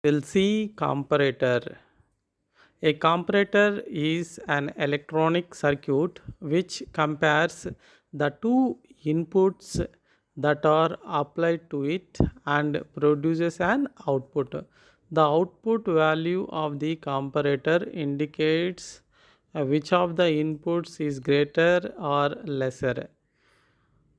We'll see comparator. A comparator is an electronic circuit which compares the two inputs that are applied to it and produces an output. The output value of the comparator indicates which of the inputs is greater or lesser.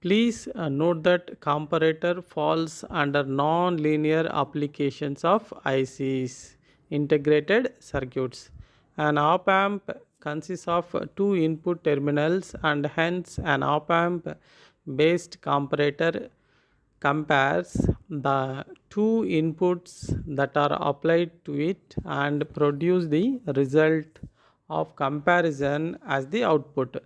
Please note that comparator falls under non-linear applications of ICs, integrated circuits. An op-amp consists of two input terminals and hence an op-amp based comparator compares the two inputs that are applied to it and produce the result of comparison as the output.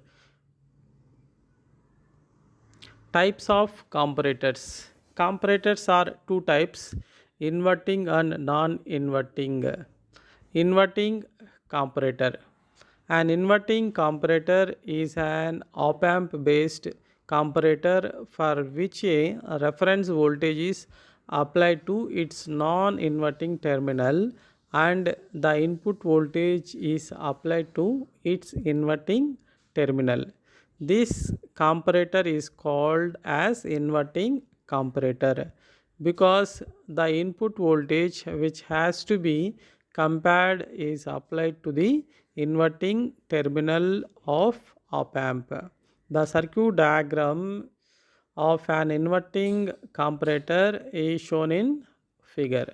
Types of comparators. Comparators are two types, inverting and non-inverting. Inverting comparator. An inverting comparator is an op-amp based comparator for which a reference voltage is applied to its non-inverting terminal and the input voltage is applied to its inverting terminal. This comparator is called as inverting comparator because the input voltage which has to be compared is applied to the inverting terminal of op amp. The circuit diagram of an inverting comparator is shown in figure.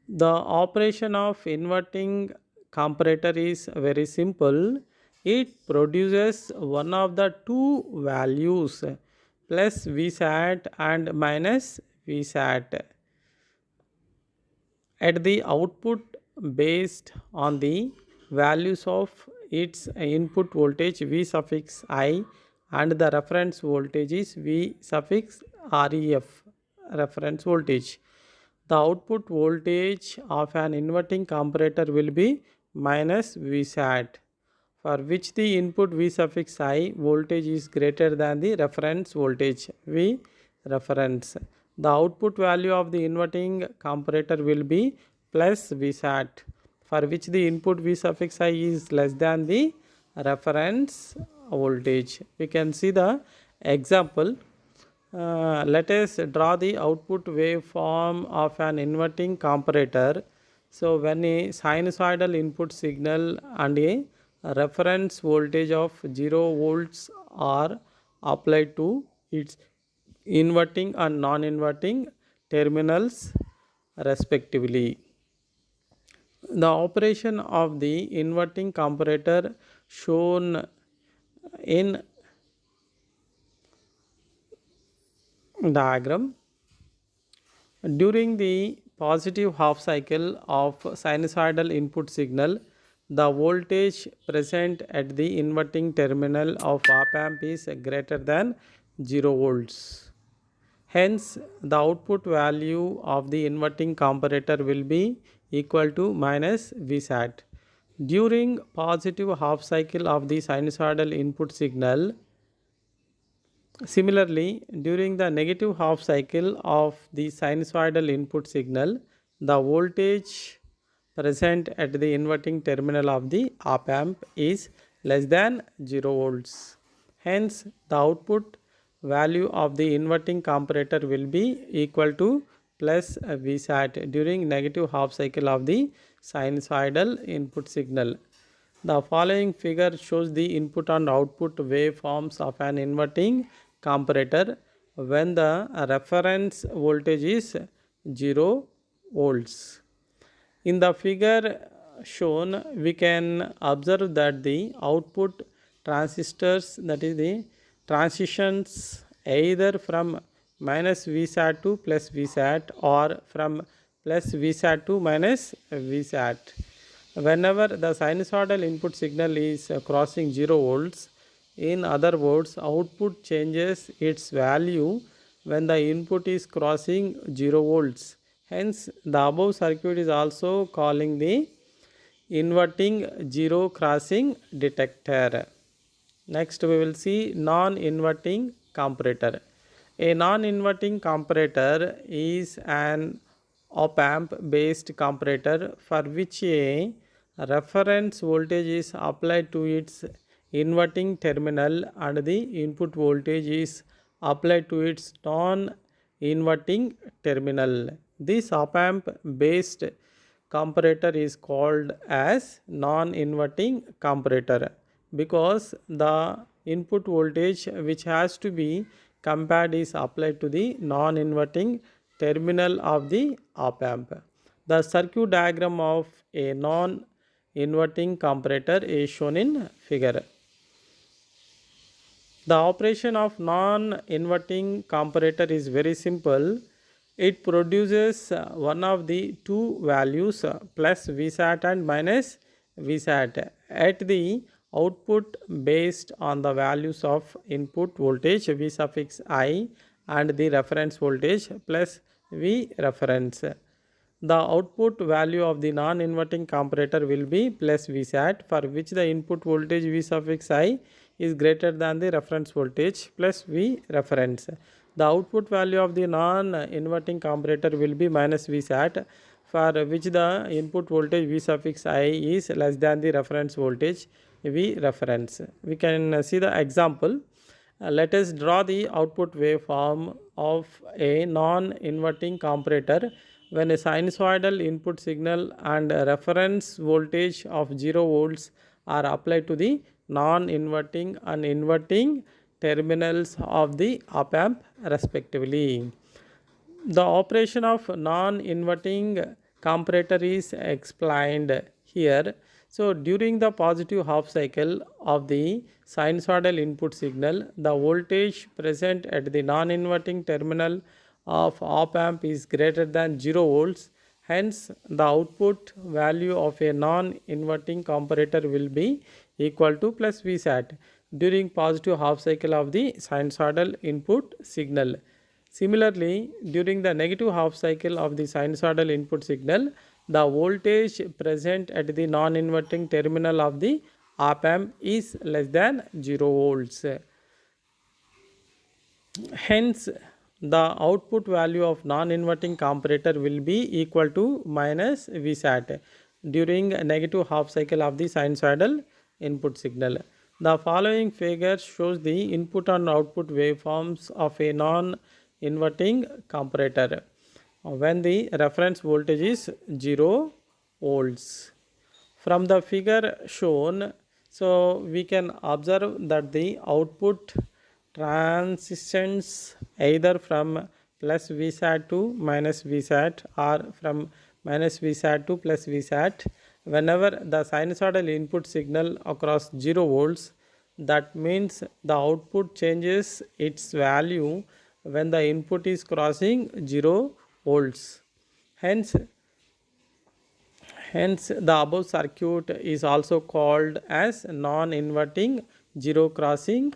The operation of inverting comparator is very simple. It produces one of the two values plus Vsat and minus Vsat at the output based on the values of its input voltage V suffix I and the reference voltage is V suffix REF, reference voltage. The output voltage of an inverting comparator will be minus Vsat, for which the input V suffix I voltage is greater than the reference voltage V reference. The output value of the inverting comparator will be plus Vsat, for which the input V suffix I is less than the reference voltage. We can see the example. Let us draw the output waveform of an inverting comparator. So when a sinusoidal input signal and a reference voltage of 0 volts are applied to its inverting and non-inverting terminals respectively. The operation of the inverting comparator shown in diagram. During the positive half cycle of sinusoidal input signal, the voltage present at the inverting terminal of op amp is greater than 0 volts. Hence, the output value of the inverting comparator will be equal to minus Vsat. During positive half cycle of the sinusoidal input signal, similarly, during the negative half cycle of the sinusoidal input signal, the voltage present at the inverting terminal of the op amp is less than 0 volts. Hence, the output value of the inverting comparator will be equal to plus Vsat during negative half cycle of the sinusoidal input signal. The following figure shows the input and output waveforms of an inverting comparator when the reference voltage is 0 volts. In the figure shown, we can observe that the output transistors, that is the transitions either from minus Vsat to plus Vsat or from plus Vsat to minus Vsat. Whenever the sinusoidal input signal is crossing 0 volts, in other words, output changes its value when the input is crossing 0 volts. Hence, the above circuit is also calling the inverting zero crossing detector. Next, we will see non-inverting comparator. A non-inverting comparator is an op amp based comparator for which a reference voltage is applied to its inverting terminal and the input voltage is applied to its non inverting terminal. This op amp based comparator is called as non inverting comparator because the input voltage which has to be compared is applied to the non inverting terminal of the op amp. The circuit diagram of a non inverting comparator is shown in figure. The operation of non-inverting comparator is very simple. It produces one of the two values plus Vsat and minus Vsat at the output based on the values of input voltage V suffix I and the reference voltage plus V reference. The output value of the non-inverting comparator will be plus Vsat for which the input voltage V suffix I is greater than the reference voltage plus V reference. The output value of the non-inverting comparator will be minus Vsat for which the input voltage V suffix I is less than the reference voltage V reference. We can see the example. Let us draw the output waveform of a non-inverting comparator when a sinusoidal input signal and a reference voltage of 0 volts are applied to the non-inverting and inverting terminals of the op amp respectively. The operation of non-inverting comparator is explained here. So, during the positive half cycle of the sinusoidal input signal, the voltage present at the non-inverting terminal of op amp is greater than 0 volts. Hence, the output value of a non-inverting comparator will be equal to plus Vsat during positive half cycle of the sinusoidal input signal. Similarly, during the negative half cycle of the sinusoidal input signal, the voltage present at the non-inverting terminal of the op amp is less than 0 volts. Hence, the output value of non-inverting comparator will be equal to minus Vsat during negative half cycle of the sinusoidal input signal. The following figure shows the input and output waveforms of a non-inverting comparator when the reference voltage is 0 volts. From the figure shown, so we can observe that the output transitions either from plus Vsat to minus Vsat or from minus Vsat to plus Vsat whenever the sinusoidal input signal across 0 volts. That means the output changes its value when the input is crossing 0 volts. Hence the above circuit is also called as non-inverting zero crossing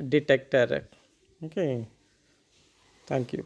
detector. Okay, thank you.